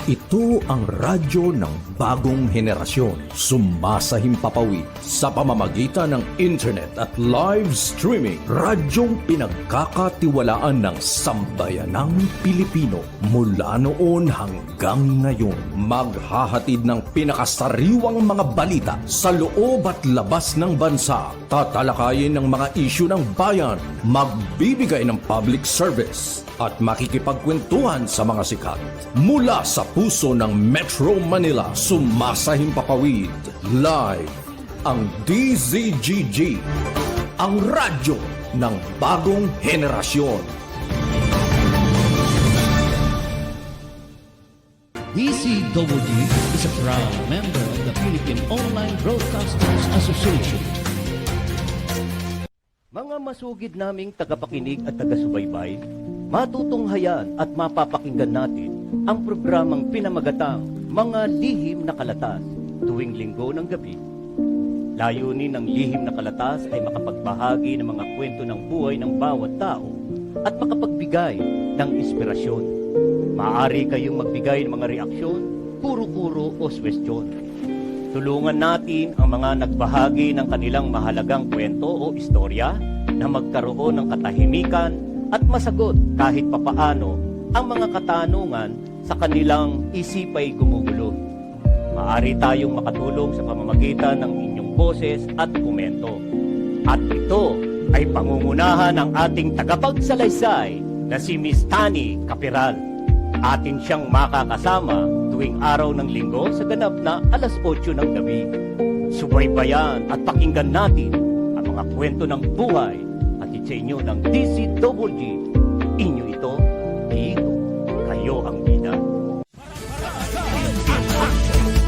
Ito ang radyo ng bagong henerasyon. Sumasahimpapawid sa pamamagitan ng internet at live streaming. Radyong pinagkakatiwalaan ng sambayanang Pilipino. Mula noon hanggang ngayon, maghahatid ng pinakasariwang mga balita sa loob at labas ng bansa. Tatalakayin ng mga isyu ng bayan. Magbibigay ng public service at makikipagkwentuhan sa mga sikat. Mula sa puso ng Metro Manila, sumasahimpapawid live ang DZGG, ang radyo ng bagong henerasyon. DZGG is a proud member of the Philippine Online Broadcasters Association. Mga masugid naming tagapakinig at taga-subaybay, matutunghayan at mapapakinggan natin ang programang pinamagatang Mga Lihim na Kalatas tuwing linggo ng gabi. Layunin ng Lihim na Kalatas ay makapagbahagi ng mga kwento ng buhay ng bawat tao at makapagbigay ng inspirasyon. Maaari kayong magbigay ng mga reaksyon, kuro-kuro o suwestyon. Tulungan natin ang mga nagbahagi ng kanilang mahalagang kwento o istorya na magkaroon ng katahimikan at masagot kahit papaano ang mga katanungan sa kanilang isipay gumugulo. Maaari tayong makatulong sa pamamagitan ng inyong boses at komento. At ito ay pangungunahan ng ating tagapagsalaysay na si Miss Tani Capiral. Atin siyang makakasama tuwing araw ng linggo sa ganap na 8:00 ng gabi. Subaybayan at pakinggan natin ang mga kwento ng buhay at sa inyo ng DZGG. Inyo ito, dito, kayo ang bida.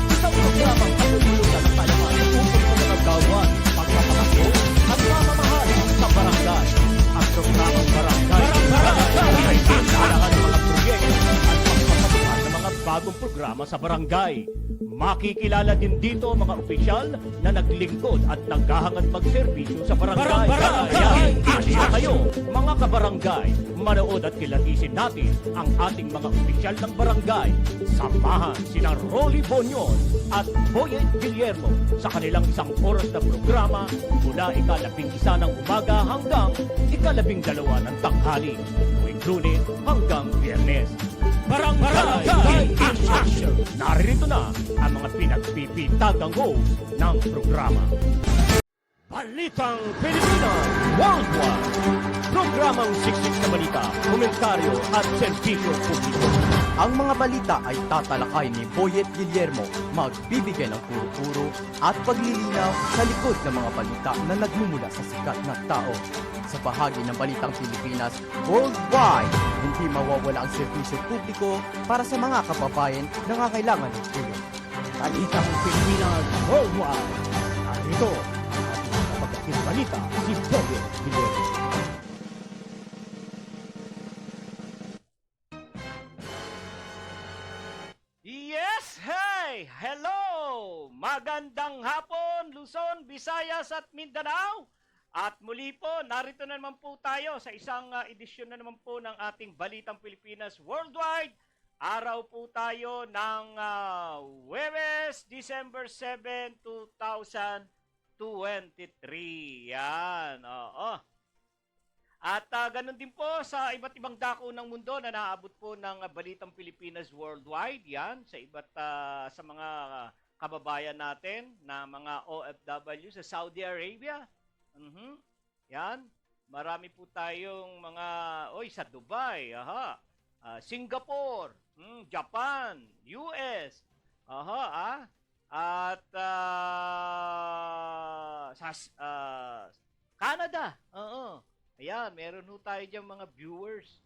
Isang programang katulungan sa talaman tungkol sa mga gawan, pagpapakaso at mamamahal sa barangay. Ang programang barangay ay pinarahan ng mga proyekto at pagpapatukan ng mga bagong programa sa barangay. Makikilala din dito mga opisyal na naglingkod at naghahangad magserbisyo sa barangay. Kaya, halina kayo, mga kabarangay, manood at kilatisin natin ang ating mga opisyal ng barangay. Samahan sina Rolly Bonyon at Boyet Guillermo sa kanilang 1 oras na programa mula ika-11 ng umaga hanggang ika-12 ng tanghali, tuwing Lunes hanggang Biyernes. Barangay in Action! Narito na ang mga pinagpipitagang host ng programa. Balitang Pilipinas Worldwide! Programang siksik na balita, komentaryo at serbisyo publiko. Ang mga balita ay tatalakay ni Boyet Guillermo, magbibigay ng puro-puro at paglilinaw sa likod ng mga balita na nagmumula sa sikat na tao. Sa bahagi ng Balitang Pilipinas Worldwide, hindi mawawala ang serbisyo publiko para sa mga kababayan na nangangailangan ng tulong. Balitang Pilipinas Worldwide. At ito, ating kapag-aking balita, si Boyet Guillermo. Yes! Hey! Hello! Magandang hapon, Luzon, Visayas at Mindanao. At muli po, narito na naman po tayo sa isang edisyon na naman po ng ating Balitang Pilipinas Worldwide. Araw po tayo ng Huwebes, December 7, 2023. Yan, oo. At ganun din po sa iba't ibang dako ng mundo na naabot po ng Balitang Pilipinas Worldwide. Yan, sa sa mga kababayan natin na mga OFW sa Saudi Arabia. Yan, marami po tayong mga, sa Dubai, Singapore, Japan, US, at sa Canada, ayan, meron po tayo dyan mga viewers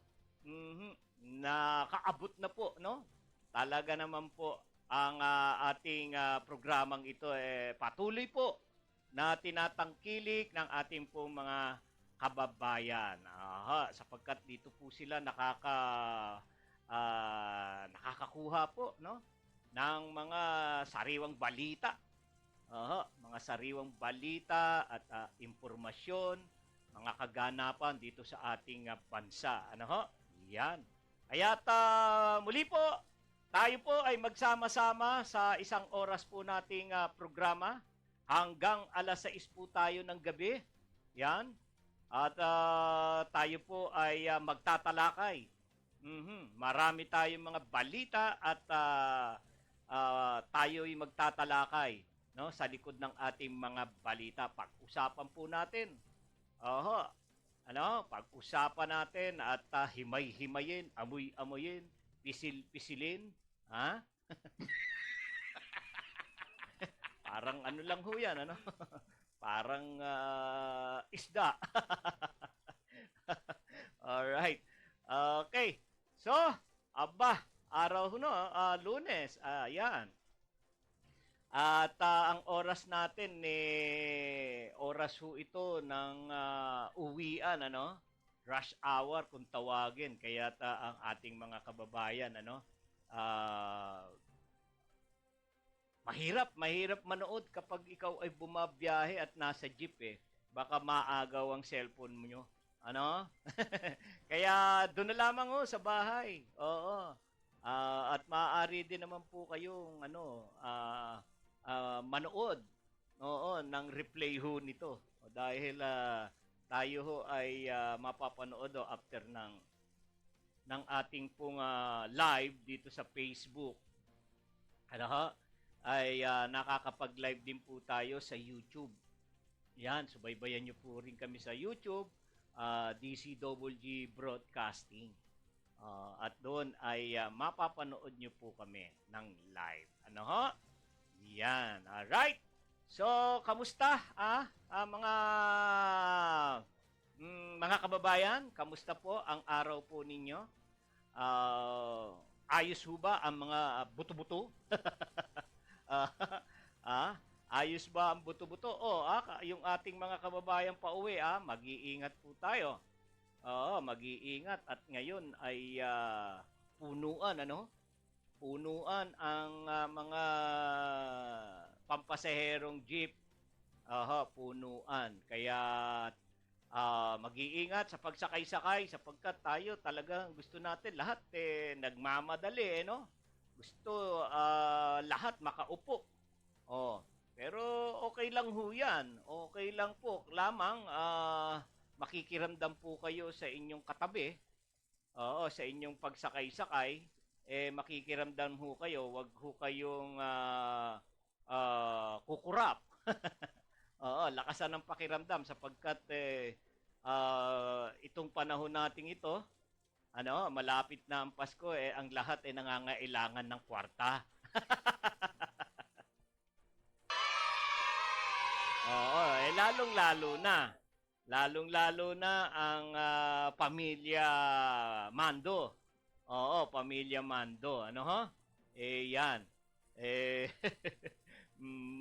na kaabot na po, no? Talaga naman po ang ating programang ito patuloy po na tinatangkilik ng ating pong mga kababayan. Sapagkat dito po sila nakakakuha po, no, ng mga sariwang balita. Mga sariwang balita at impormasyon, mga kaganapan dito sa ating bansa. Yan. Kaya't muli po, tayo po ay magsama-sama sa isang oras po nating programa. Hanggang alas 6 po tayo ng gabi. Yan. At tayo po ay magtatalakay. Marami tayong mga balita at tayo ay magtatalakay, no, sa likod ng ating mga balita. Pag-usapan po natin. Oho. Ano, pag-usapan natin at himay-himayin, amoy-amoyin, pisil-pisilin, ha? Parang ano lang ho yan, ano? Parang isda. Alright. Okay. So, araw ho, no? Lunes. Yan. At ang oras natin, oras ho ito ng uwian, ano? Rush hour kung tawagin. Kaya ang ating mga kababayan, ano? Mahirap manood kapag ikaw ay bumabiyahe at nasa jeep eh. Baka maagaw ang cellphone mo nyo. Ano? Kaya doon na lamang sa bahay. Oo. At maaari din naman po kayong manood ng replay ho nito. Dahil tayo ho ay mapapanood after ng ating pong live dito sa Facebook. Ano ho? Ay nakakapag-live din po tayo sa YouTube. Yan, subaybayan nyo po rin kami sa YouTube, DCWG Broadcasting. At doon ay mapapanood nyo po kami ng live. Ano ho? Yan, alright. So, kamusta mga kababayan? Kamusta po ang araw po ninyo? Ayos ho ba ang mga buto-buto? Ayos ba ang buto-buto? Yung ating mga kababayan pa uwi, mag-iingat po tayo. Oo, mag-iingat. At ngayon ay punuan, ano? Punuan ang mga pampasaherong jeep. Punuan. Kaya mag-iingat sa pagsakay-sakay sapagkat tayo talagang gusto natin lahat nagmamadali, no? Gusto lahat makaupo. Pero okay lang ho yan. Okay lang po. Lamang makikiramdam po kayo sa inyong katabi. Sa inyong pagsakay-sakay. Makikiramdam ho kayo. Huwag ho kayong kukurap. Lakasan ng pakiramdam sapagkat itong panahon nating ito, malapit na ang Pasko, ang lahat ay nangangailangan ng kwarta. Lalong-lalo na ang pamilya Mando. Pamilya Mando. Ano ho? Yan.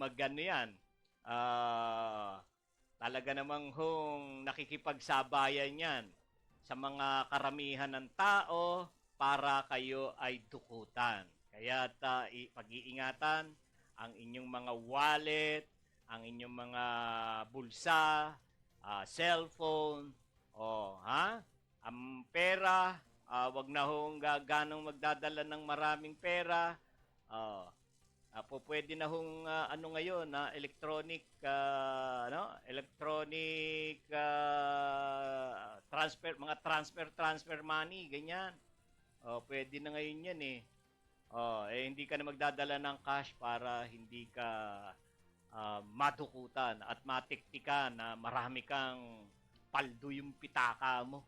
Magano yan. Talaga namang hong nakikipagsabayan yan sa mga karamihan ng tao para kayo ay dukutan. Kaya pag-iingatan ang inyong mga wallet, ang inyong mga bulsa, cellphone, ang pera, wag na hong ganong magdadala ng maraming pera. Pwede na hong ngayon electronic transfer, mga transfer money, ganyan. Pwede na ngayon yan hindi ka na magdadala ng cash para hindi ka madukutan at matiktikan na marami kang paldo yung pitaka mo.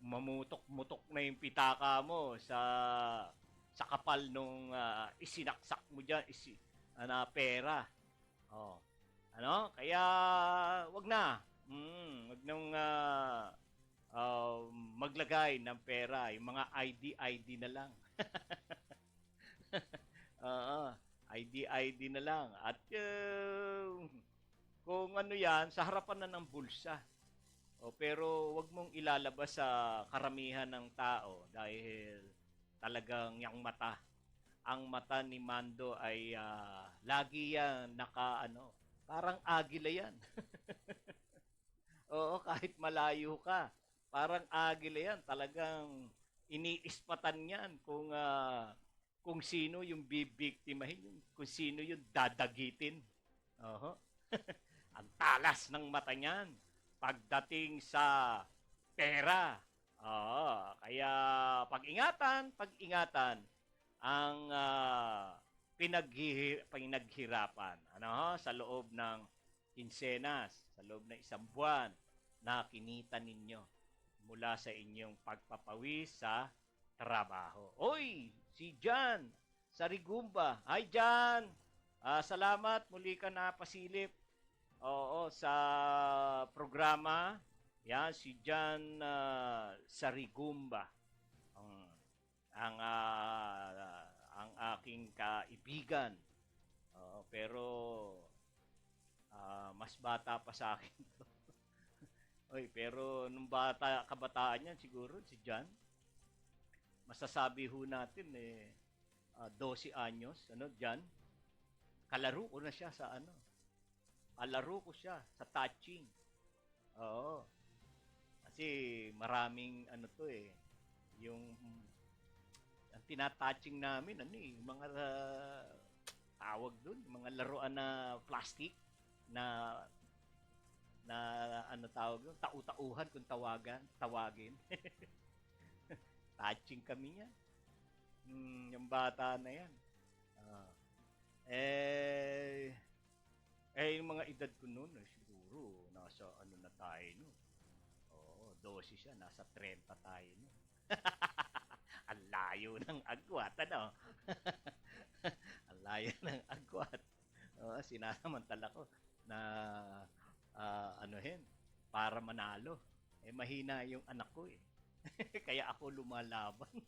Mamutok-mutok na yung pitaka mo sa kapal nung isinaksak mo dyan, pera. Kaya wag na. Wag nang maglagay ng pera. Yung mga ID na lang. ID na lang. At kung yan, sa harapan na ng bulsa. Pero wag mong ilalabas sa karamihan ng tao dahil talagang ang mata ni Mando ay lagi yan parang agila yan. Kahit malayo ka, parang agila yan. Talagang iniispatan yan kung sino yung bibiktimahin, kung sino yung dadagitin. Oho. Ang talas ng mata niyan pagdating sa pera. Oo, kaya pag-ingatan ang pinaghirapan sa loob ng kinsenas, sa loob ng isang buwan na kinita ninyo mula sa inyong pagpapawis sa trabaho. Oy, si Jan sa Rigumba. Hi Jan! Salamat, muli ka na pasilip. Oo, sa programa. Yan, si Jan Sarigumba. Ang aking kaibigan. Pero mas bata pa sa akin to. Oy, pero nung kabataan niyan siguro si Jan, masasabi ho natin 12 anyos, Jan. Kalaro ko na siya sa Kalaro ko siya sa touching. Oo. Kasi maraming yung ang tinatouching namin mga tawag doon, mga laruan na plastic na tawag doon, tau-tauhan kung tawagin. Touching kami yan. Yung bata na yan. Yung mga edad ko noon, siguro, nasa na tayo noon. Oo, 12 siya, nasa 30 tayo noon. Ang layo ng agwat, Ang layo ng agwat. Sinasamantala ko na, para manalo. Mahina yung anak ko Kaya ako lumalaban.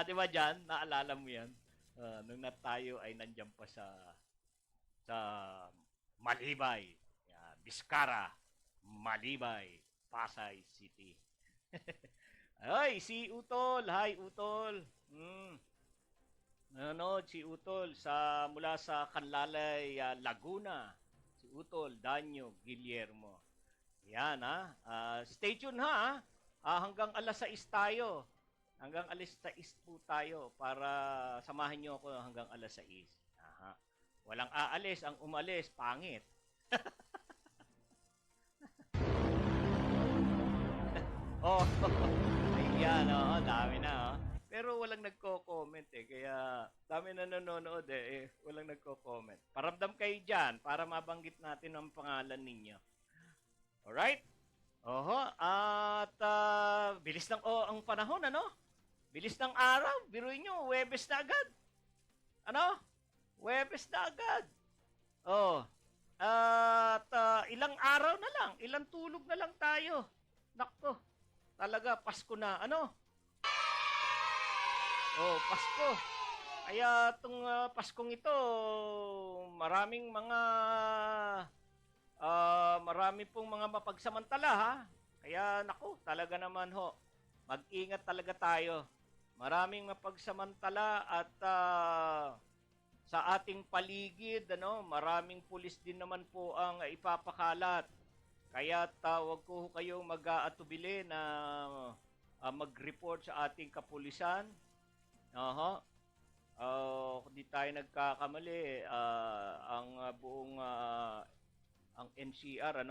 Di ba dyan? Naalala mo yan? Nung tayo ay nandiyan pa sa Malibay, Biskara, Malibay, Pasay City. Ay, si Utol. Hi, Utol. Nanonood si Utol mula sa Canlalay, Laguna. Si Utol Danyo Guillermo. Yan, stay tuned, hanggang alas 6 tayo. Hanggang alas 6 po tayo para samahan niyo ako hanggang alas 6. Aha. Walang aalis, ang umalis, pangit. Ayan, dami na. Pero walang nagko-comment kaya dami na nanonood walang nagko-comment. Paramdam kayo dyan para mabanggit natin ang pangalan ninyo. Alright? At bilis ng ang panahon, Bilis ng araw, biruin nyo, Huwebes na agad. Huwebes na agad. At ilang araw na lang, ilang tulog na lang tayo. Nakto, talaga, Pasko na. Pasko. Kaya itong Paskong ito, marami pong mga mapagsamantala, Kaya, talaga naman mag-ingat talaga tayo. Maraming mapagsamantala at sa ating paligid, maraming pulis din naman po ang ipapakalat. Kaya wag ko kayong mag-aatubili na mag-report sa ating kapulisan. Kung di tayo nagkakamali, ang buong ang NCR,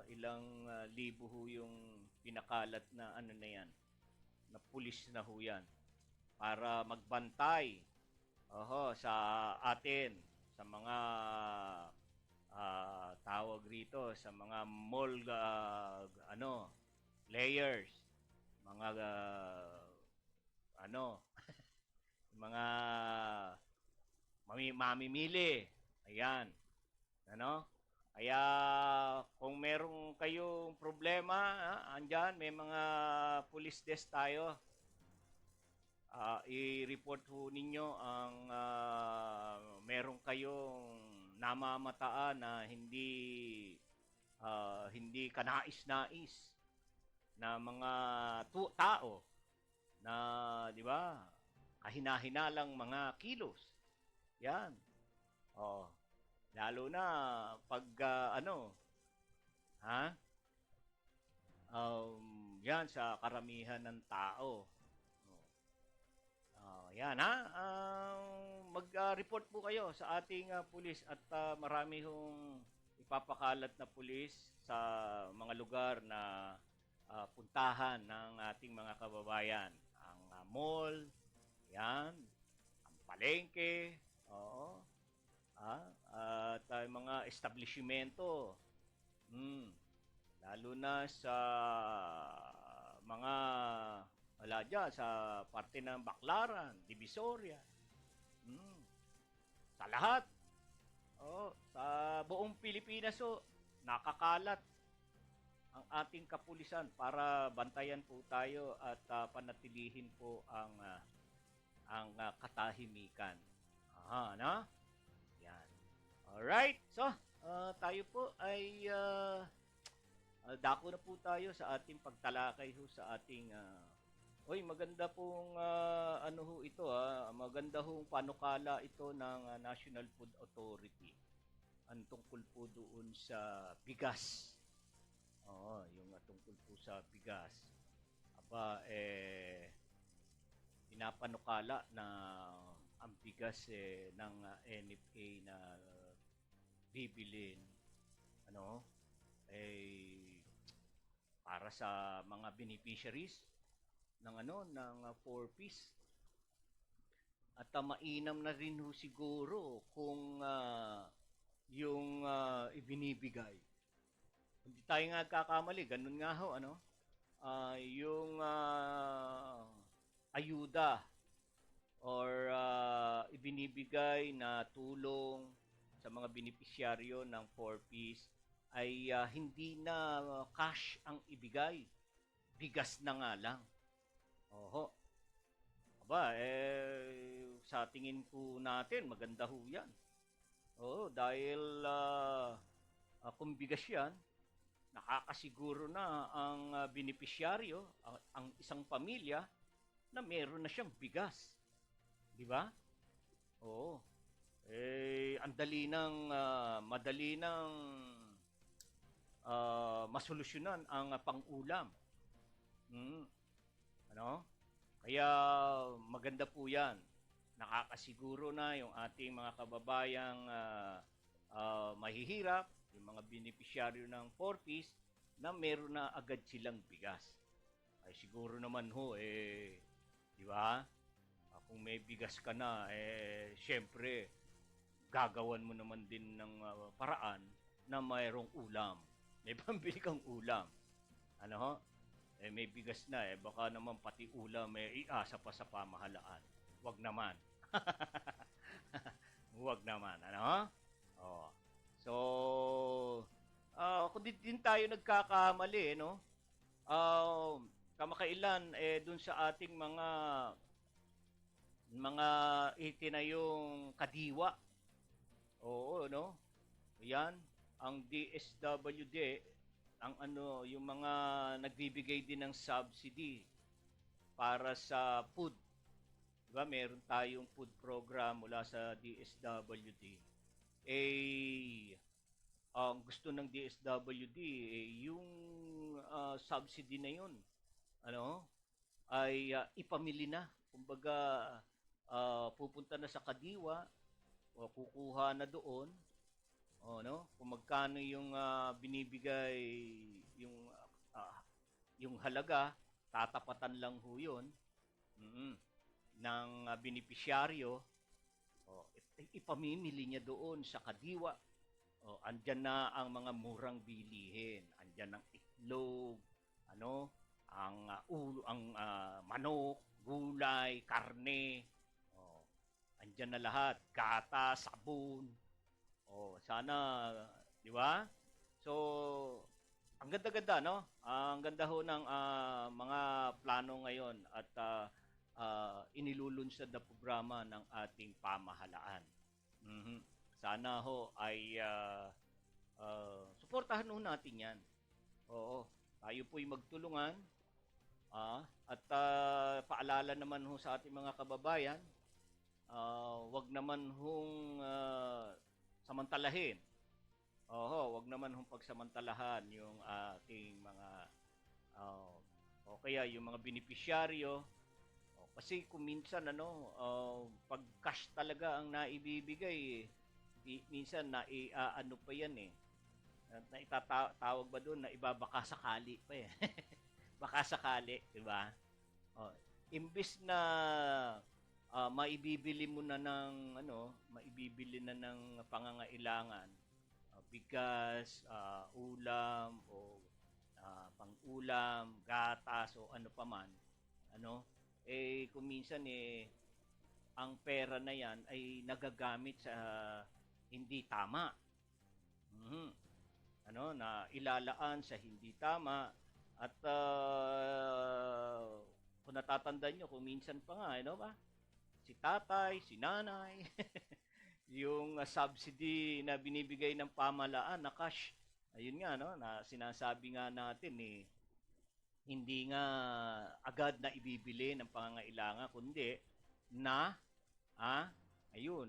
ilang libo ho yung pinakalat na na yan, na pulis na ho yan, para magbantay sa atin, sa mga tawag rito, sa mga mall players, mga mga mamimili. Ayan. Kaya kung meron kayong problema, andyan, may mga police desk tayo. I-report ho ninyo ang meron kayong namamataan na hindi kanais-nais na mga tao na, di ba, kahina-hinalang mga kilos. Yan. Lalo na pag yan sa karamihan ng tao. Yan ha. Mag-report po kayo sa ating pulis at marami hong ipapakalat na pulis sa mga lugar na puntahan ng ating mga kababayan. Ang mall, yan, ang palengke, oo, at mga establishmento. Lalo na sa mga wala dyan, sa parte ng Baclaran, Divisoria. Sa lahat. Sa buong Pilipinas nakakalat ang ating kapulisan para bantayan po tayo at panatilihin po ang katahimikan. Na? Yan. Alright. So, tayo po ay dako na po tayo sa ating pagtalakay sa ating maganda pong ito maganda hong panukala ito ng National Food Authority. Ang tungkol po doon sa bigas. Yung tungkol po sa bigas. Pinapanukala na ang bigas ng NFA na bibilin para sa mga beneficiaries ng 4-piece. At mainam na rin siguro kung yung ibinibigay. Hindi tayo nga kakamali, ganun nga yung ayuda or ibinibigay na tulong sa mga benepisyaryo ng 4-piece ay hindi na cash ang ibigay. Bigas na nga lang. Sa tingin po natin, maganda ho yan. Dahil kung bigas yan, nakakasiguro na ang benepisyaryo, ang isang pamilya, na meron na siyang bigas. Di ba? Ang madali nang masolusyonan ang pang-ulam. Kaya maganda po yan. Nakakasiguro na yung ating mga kababayang mahihirap, yung mga benepisyaryo ng 4-piece, na meron na agad silang bigas. Ay siguro naman di ba? Kung may bigas ka na, syempre, gagawan mo naman din ng paraan na mayroong ulam. May pambili kang ulam. May bigas na baka naman pati ulam iasa pa sa pamahalaan. Wag naman. Wag naman, So, kung din tayo nagkakamali, kamakailan dun sa ating mga itinayong kadiwa. Yan, ang DSWD, yung mga nagbibigay din ng subsidy para sa food. Diba? Meron tayong food program mula sa DSWD. Ang gusto ng DSWD, yung subsidy na yun, ay ipamili na. Kumbaga, pupunta na sa kadiwa, o kukuha na doon, kung magkano yung binibigay, yung halaga, tatapatan lang ho yun ng benepisyaryo, ipamimili niya doon sa kadiwa. Andyan na ang mga murang bilihin. Andyan ang itlog, ang manok, gulay, karne. Andyan na lahat, gata, sabon. Sana, di ba? So, ang ganda-ganda, ang ganda ho ng mga plano ngayon at inilulunsad na programa ng ating pamahalaan. Sana ho ay suportahan ho natin yan. Tayo po'y magtulungan at paalala naman ho sa ating mga kababayan, wag naman hong samantalahin. Wag naman hong pagsamantalahan yung ating mga o kaya yung mga benepisyaryo. Kasi kung minsan pag cash talaga ang naibibigay, minsan ano pa yan eh. Na itatawag ba doon na ibabaka sakali pa eh. Baka sakali, 'di ba? Oh, imbis na maibibili mo na ng maibibili na ng pangangailangan, bigas, ulam o pang-ulam, gatas o ano pa man, kung minsan ang pera na yan ay nagagamit sa hindi tama. Mhm. Na ilalaan sa hindi tama at kung natatandaan nyo, kung minsan pa nga, ba? Si tatay, si nanay, yung subsidy na binibigay ng pamahalaan na cash, ayun nga, na sinasabi nga natin hindi nga agad na ibibili ng pangangailangan, kundi na, ayun,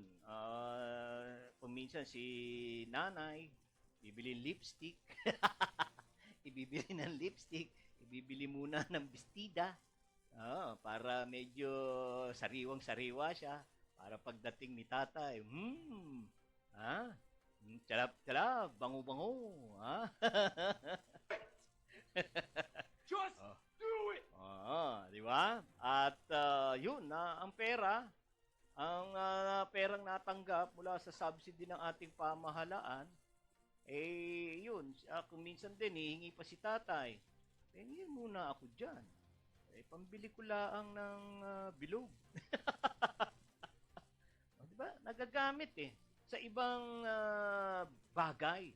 kung minsan si nanay, bibili lipstick, ibibili ng lipstick, ibibili muna ng bestida, para medyo sariwang-sariwa siya, para pagdating ni tatay, Talab, bango-bango, Just do it! di ba? At yun na ang pera, perang natanggap mula sa subsidy ng ating pamahalaan, yun, kung minsan din hihingi pa si tatay, tingin muna ako diyan. Pambili ko laang ng bilog. Di ba? Nagagamit sa ibang bagay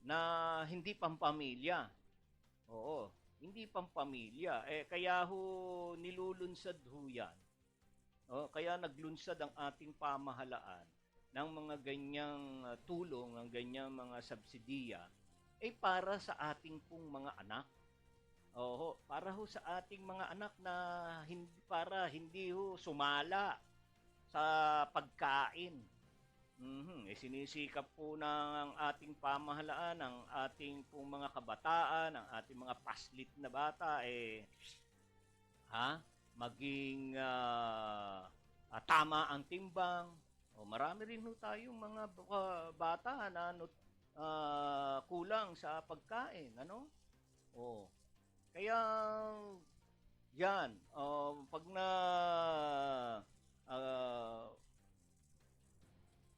na hindi pampamilya. Oo, hindi pampamilya. Kaya ho nilulunsad ho yan. Kaya naglunsad ang ating pamahalaan ng mga ganyang tulong, ng ganyang mga subsidiya, para sa ating pong mga anak. Para ho sa ating mga anak na hindi ho sumala sa pagkain. Sinisikap po ng ating pamahalaan, ng ating pong mga kabataan, ng ating mga paslit na bata, maging tama ang timbang. Marami rin ho tayong mga bata na kulang sa pagkain, kaya yan, pag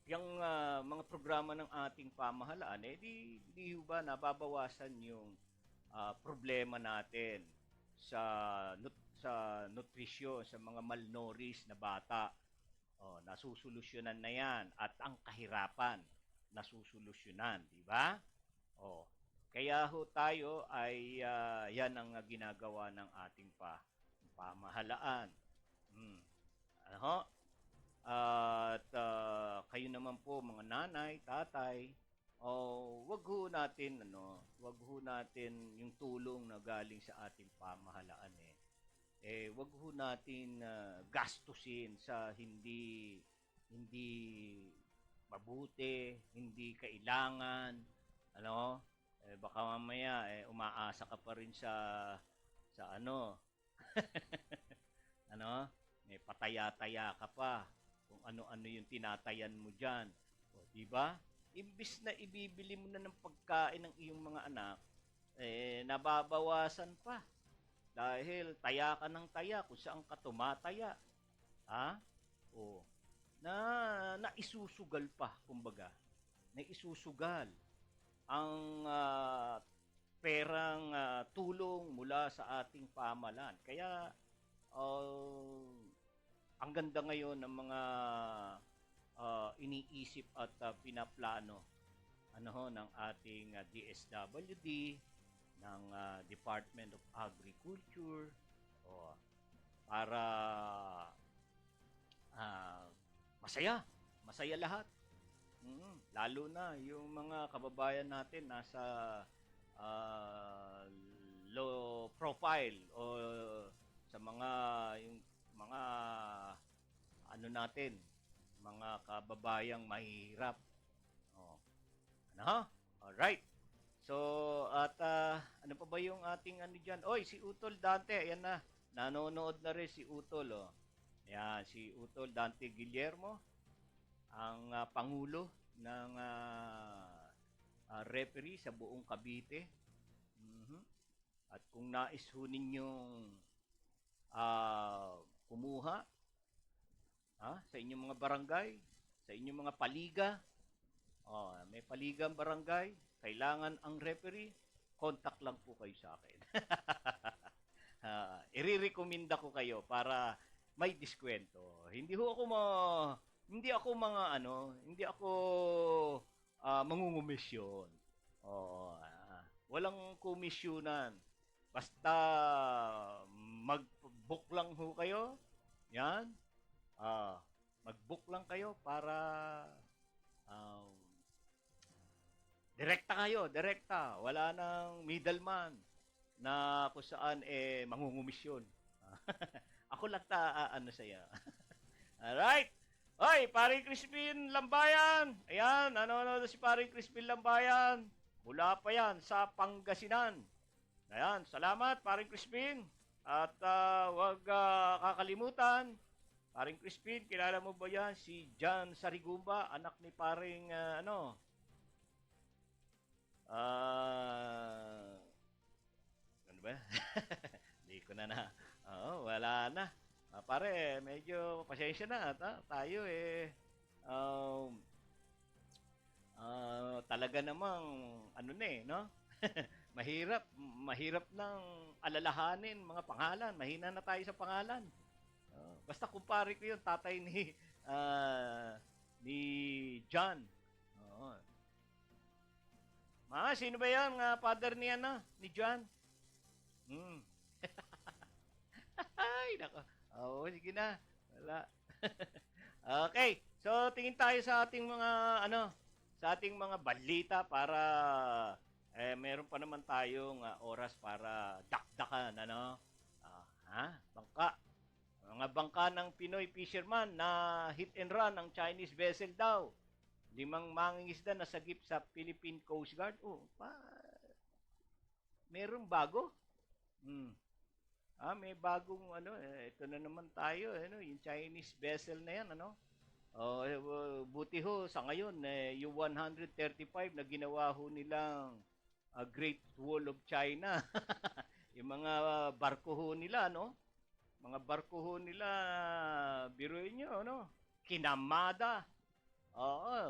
yung mga programa ng ating pamahalaan, di ba nababawasan yung problema natin sa nutrisyon, sa mga malnourished na bata. Nasusolusyonan na yan at ang kahirapan nasusolusyonan, di ba? Kaya ho tayo ay yan ang ginagawa ng ating pamahalaan. At kayo naman po mga nanay, tatay, wag ho natin yung tulong na galing sa ating pamahalaan wag ho natin gastusin sa hindi mabuti, hindi kailangan, baka mamaya umaasa ka pa rin sa may pataya-taya ka pa kung ano-ano yung tinatayan mo diyan. Di ba? Imbis na ibibili mo na ng pagkain ng iyong mga anak, nababawasan pa. Dahil taya ka ng taya kung saan ka tumataya. Naisusugal pa, kumbaga. Naisusugal ang perang tulong mula sa ating pamahalaan. Kaya ang ganda ngayon ng mga iniisip at pinaplano ng ating DSWD, ng Department of Agriculture, para masaya lahat. Lalo na yung mga kababayan natin nasa low profile o sa yung mga mga kababayang mahirap. Alright. So, at ano pa ba yung ating ano dyan? Oy, si Utol Dante, ayan na. Nanonood na rin si Utol, oh. Ayan, si Utol Dante Guillermo, ang pangulo ng referee sa buong Cavite. Mhm. At kung nais ho ninyong kumuha sa inyong mga barangay, sa inyong mga paliga, may paligang barangay, kailangan ang referee, contact lang po kayo sa akin. Irirekomenda ko kayo para may diskwento. Hindi ako mga hindi ako mangungumisyon. Oo, walang komisyonan. Basta mag-book lang ho kayo. Yan. Mag-book lang kayo para direkta kayo, direkta. Wala nang middleman na kung saan mangungumisyon. Ako lang ano saya. Alright. Oy, paring Crispin Lambayan. Ayan, nanonood si paring Crispin Lambayan. Mula pa yan sa Pangasinan. Ayan, salamat paring Crispin. At wag kakalimutan, paring Crispin, kilala mo ba yan? Si John Sarigumba, anak ni paring ano ba? Hindi ko na wala na. Pare, medyo pasensya na at tayo talaga namang no? mahirap nang alalahanin mga pangalan. Mahina na tayo sa pangalan. Basta kumpare ko 'yung tatay ni John. Oo. Sino ba 'yan? Father ni ni John? Ay, nako. Sige na. Wala. Okay. So, tingin tayo sa ating mga sa ating mga balita para meron pa naman tayong oras para dakdakan, bangka. Mga bangka ng Pinoy fisherman na hit and run ang Chinese vessel daw. 5 mangingisda na sagip sa Philippine Coast Guard. Merong bago? May bagong ito na naman tayo, yung Chinese vessel na yan, buti ho sa ngayon yung 135 na ginawa ho nilang Great Wall of China. Yung mga barko ho nila, mga barko ho nila, biruin nyo, kinamada.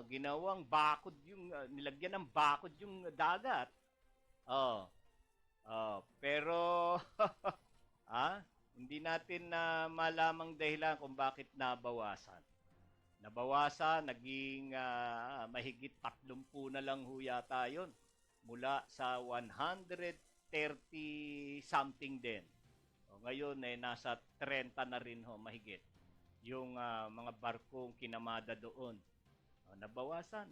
Ginawang bakod yung nilagyan ng bakod yung dagat. Pero hindi natin na malamang dahilan kung bakit nabawasan. Naging mahigit 30 na lang ho yata yun. Mula sa 130 something din. Ngayon nasa 30 na rin ho mahigit yung mga barkong kinamada doon. Nabawasan.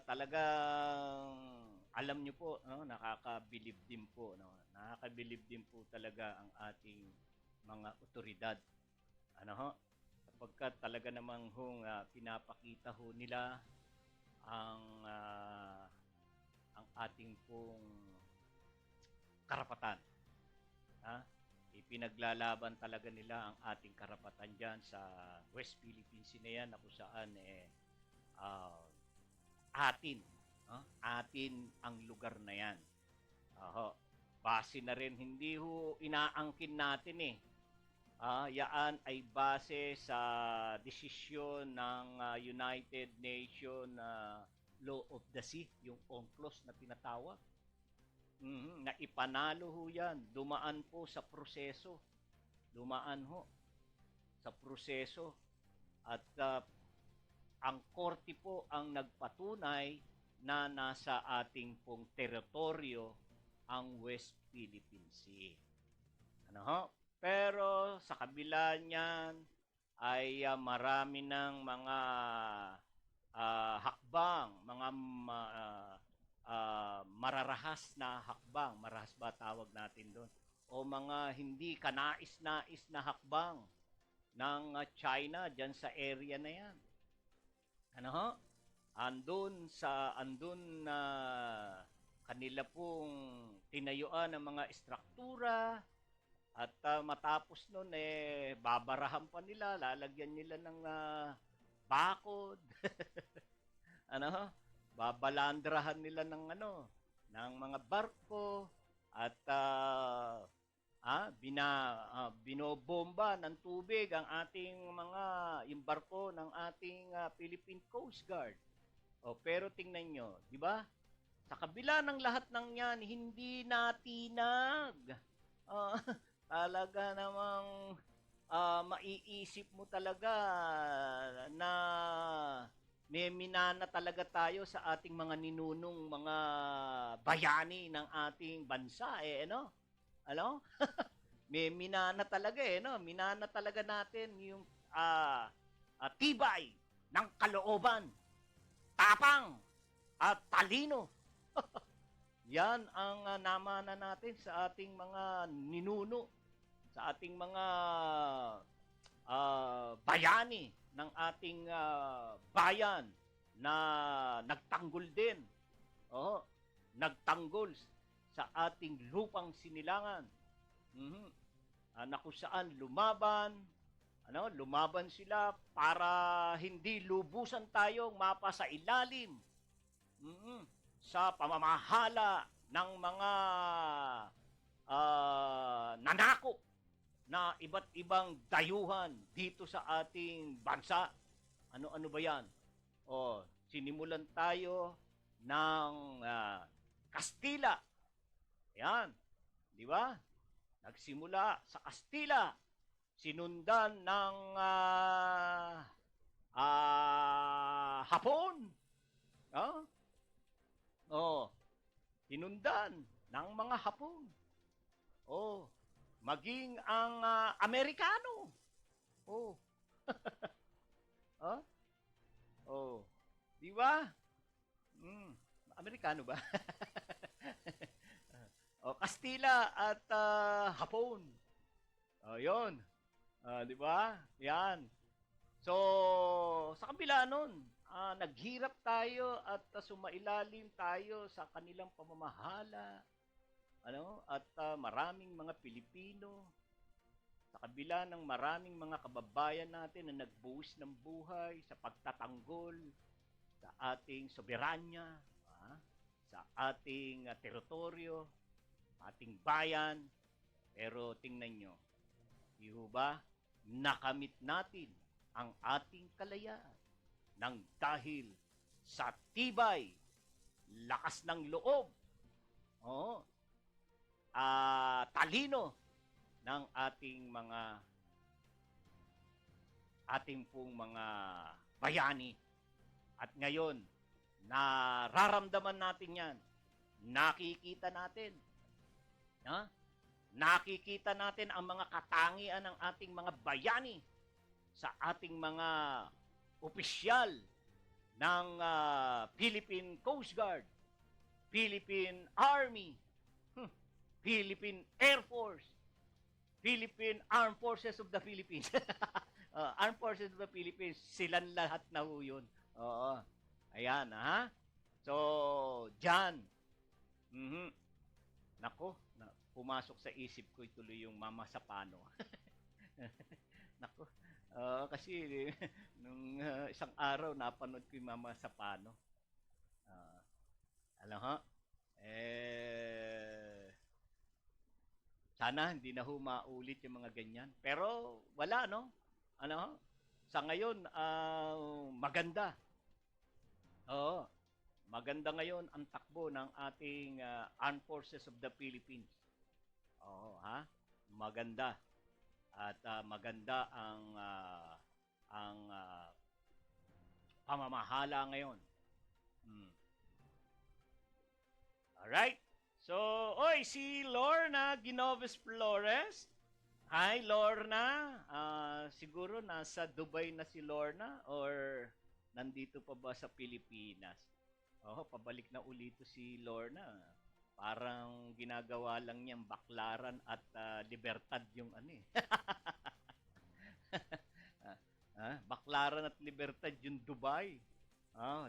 Talagang alam nyo po, nakakabilib din po. Nakakabilib din po talaga ang ating mga otoridad. Sapagkat talaga namang pinapakita ho nila ang ating pong karapatan. Ipinaglalaban talaga nila ang ating karapatan dyan sa West Philippine Sea na yan na kung saan atin ang lugar na yan. Base na rin, hindi ho inaangkin natin yaan ay base sa desisyon ng United Nations Law of the Sea, yung UNCLOS na tinatawag. Na ipanalo ho yan. Dumaan po sa proseso. At ang korte po ang nagpatunay na nasa ating pong teritoryo ang West Philippine Sea. Pero sa kabila niyan ay marami ng mga hakbang, mga mararahas na hakbang, marahas ba tawag natin doon, o mga hindi kanais-nais na hakbang ng China dyan sa area na yan. ano ho, andun na kanila pong tinayuan ng mga estruktura at matapos nun babarahan pa nila, lalagyan nila ng bakod. Ano ho? Babalandrahan nila ng ng mga barko at binobomba ng tubig ang ating yung barko ng ating Philippine Coast Guard. Pero tingnan nyo, di ba? Sa kabila ng lahat ng yan, hindi natinag. Ah, talaga namang maiisip mo talaga na may minana talaga tayo sa ating mga ninunong mga bayani ng ating bansa ano? Ano? May minana talaga no? Minana talaga natin yung tibay ng kalooban, tapang at talino. Yan ang namana natin sa ating mga ninuno, sa ating mga bayani ng ating bayan na nagtanggol din. Nagtanggol sa ating lupang sinilangan. Na kung saan lumaban sila para hindi lubusan tayong mapasa ilalim sa pamamahala ng mga nanakop na iba't ibang dayuhan dito sa ating bansa. Ano ba yan? Sinimulan tayo ng Kastila. Yan. Di ba? Nagsimula sa Kastila. Sinundan ng Hapon. Sinundan ng mga Hapon. Maging ang Amerikano. Di ba? Amerikano ba? Kastila at Hapon. Yun. Di ba? Yan. So, sa kabila nun, naghirap tayo at sumailalim tayo sa kanilang pamamahala. At maraming mga Pilipino, sa kabila ng maraming mga kababayan natin na nagbuwis ng buhay sa pagtatanggol sa ating soberanya, sa ating teritoryo, ating bayan. Pero tingnan nyo, di ba, nakamit natin ang ating kalayaan nang dahil sa tibay, lakas ng loob, talino ng ating pong mga bayani. At ngayon, nararamdaman natin yan. Nakikita natin. Nakikita natin ang mga katangian ng ating mga bayani sa ating mga opisyal ng Philippine Coast Guard, Philippine Army, Philippine Air Force, Philippine Armed Forces of the Philippines. Armed Forces of the Philippines, silang lahat na ho yun. Ayan, So, dyan. Nako, pumasok sa isip ko tuloy yung Mama Sapano. Nako, kasi nung isang araw napanood ko yung Mama Sapano. Sana hindi na maulit yung mga ganyan. Pero wala, no? Sa ngayon, maganda. Maganda ngayon ang takbo ng ating Armed Forces of the Philippines. Maganda. At maganda ang pamamahala ngayon. Alright? So, si Lorna Ginoves Flores. Hi, Lorna. Siguro nasa Dubai na si Lorna or nandito pa ba sa Pilipinas? Pabalik na ulito si Lorna. Parang ginagawa lang niyang Baklaran at Libertad yung Baklaran at Libertad yung Dubai.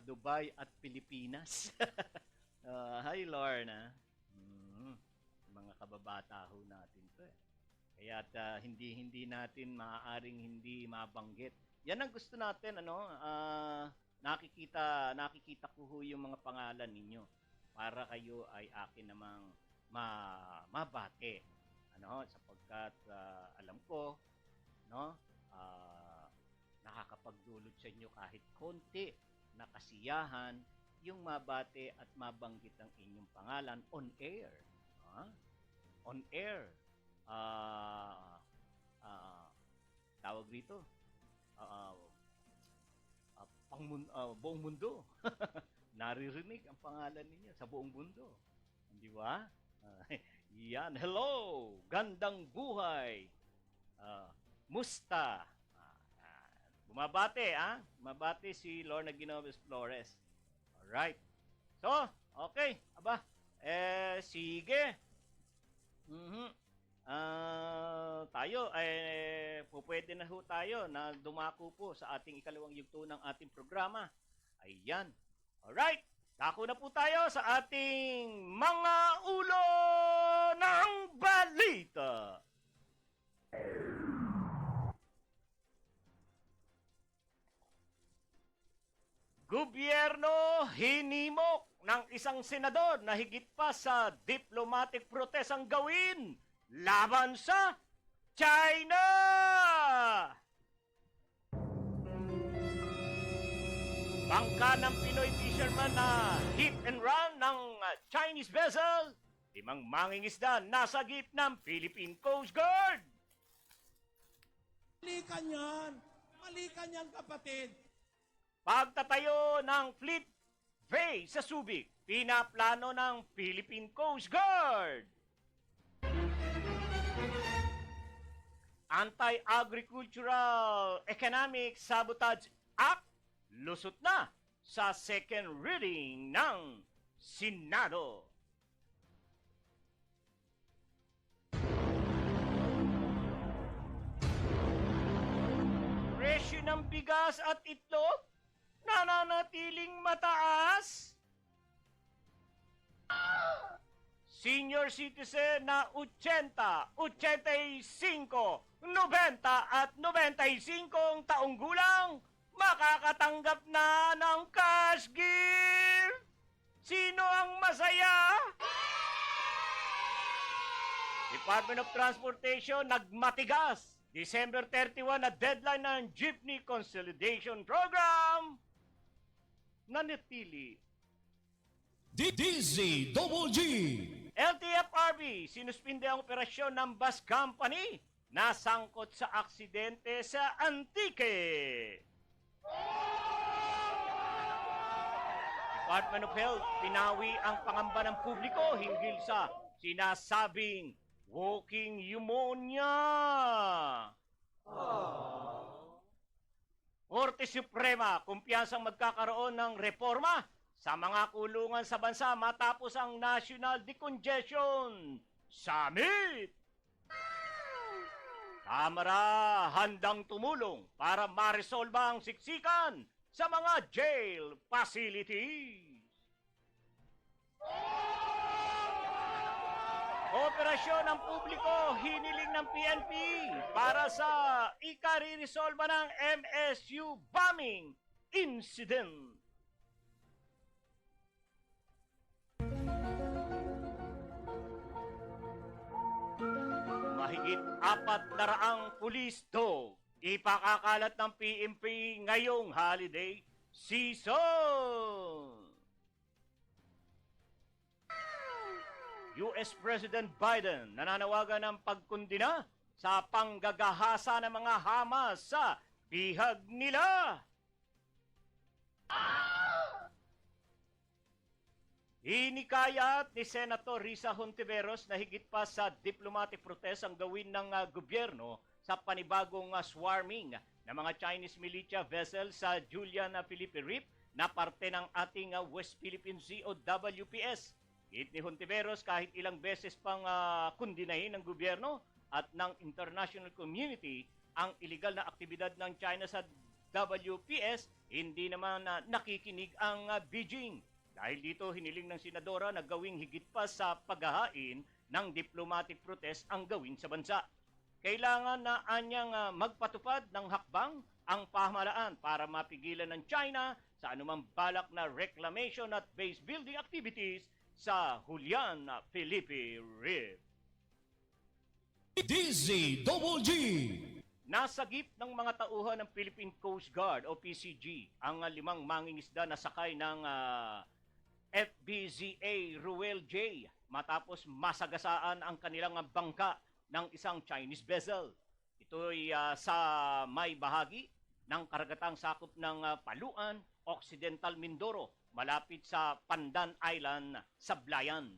Dubai at Pilipinas. Hi, Lorna. Mga kababata ho natin to eh. Kaya hindi natin maaaring hindi mabanggit. Yan ang gusto natin, nakikita ko ho yung mga pangalan ninyo para kayo ay akin namang mabate. Sapagkat alam ko, nakakapagdulot sa inyo kahit konti na kasiyahan yung mabate at mabanggit ang inyong pangalan on air. On air. Tawag dito. Buong mundo. Naririnig ang pangalan ninyo sa buong mundo. Di ba? Yan. Hello! Gandang buhay! Musta? Bumabate, Bumabate si Lorna Ginoves Flores. Alright. So, okay. Aba, sige. Tayo, pwede na ho tayo na dumako po sa ating ikalawang yugto ng ating programa. Ayan. Alright. Dako na po tayo sa ating mga ulo ng balita. Gobyerno hinimok ng isang senador na higit pa sa diplomatic protest ang gawin laban sa China! Bangka ng Pinoy fisherman na hit and run ng Chinese vessel, 5 mangingisda nasa gip ng Philippine Coast Guard. Malikan yan, kapatid. Pagtatayo ng fleet base sa Subic, pinaplano ng Philippine Coast Guard. Anti-Agricultural Economic Sabotage Act lusot na sa second reading ng Senado. Presyo ng bigas at itlog nananatiling mataas. Senior citizen na 80, 85, 90 at 95 taong gulang makakatanggap na ng cash gift. Sino ang masaya? Department of Transportation nagmatigas. December 31 na deadline ng Jeepney Consolidation Program. Nanatili. DZGG! LTFRB, sinuspinde ang operasyon ng bus company na sangkot sa aksidente sa Antique. Department of Health, pinawi ang pangamba ng publiko hinggil sa sinasabing walking pneumonia. Korte Suprema, kumpiyansang magkakaroon ng reforma sa mga kulungan sa bansa matapos ang National Decongestion Summit. Kamara handang tumulong para maresolba ang siksikan sa mga jail facilities. Operasyon ng publiko hiniling ng PNP para sa ikariresolba ng MSU bombing incident. Mahigit 400 pulis dog ipakakalat ng PNP ngayong holiday season. US President Biden nananawagan ng pagkundina sa panggagahasa ng mga Hamas sa bihag nila. Hinikayat ni Senator Risa Hontiveros na higit pa sa diplomatic protest ang gawin ng gobyerno sa panibagong swarming ng mga Chinese militia vessel sa Julian Philippe Reef na parte ng ating West Philippine Sea o WPS. Hit ni Hontiveros kahit ilang beses pang kundinahin ng gobyerno at ng international community ang iligal na aktibidad ng China sa WPS, hindi naman nakikinig ang Beijing. Dahil dito, hiniling ng senadora na gawing higit pa sa paghahain ng diplomatic protest ang gawin sa bansa. Kailangan na anyang magpatupad ng hakbang ang pamahalaan para mapigilan ng China sa anumang balak na reclamation at base building activities sa Julian Felipe Reef. DZGG. Nasagip ng mga tauhan ng Philippine Coast Guard o PCG ang 5 mangingisda na sakay ng FBZA Ruel J matapos masagasaan ang kanilang bangka ng isang Chinese vessel. Ito'y sa may bahagi ng karagatang sakop ng Paluan, Occidental Mindoro, malapit sa Pandan Island, Sablayan.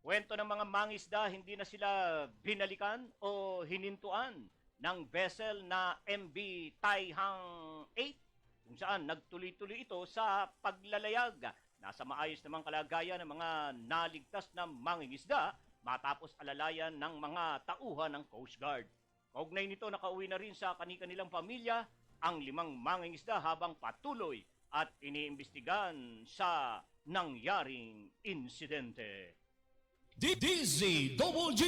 Kwento ng mga mangisda, hindi na sila binalikan o hinintuan ng vessel na MV Taihang 8 kung saan nagtuloy-tuloy ito sa paglalayag. Nasa maayos namang kalagayan ng mga naligtas na mangingisda matapos alalayan ng mga tauhan ng Coast Guard. Kaugnay nito, nakauwi na rin sa kanilang pamilya ang 5 mangingisda habang patuloy at iniimbestigan sa nangyaring insidente. DZGG.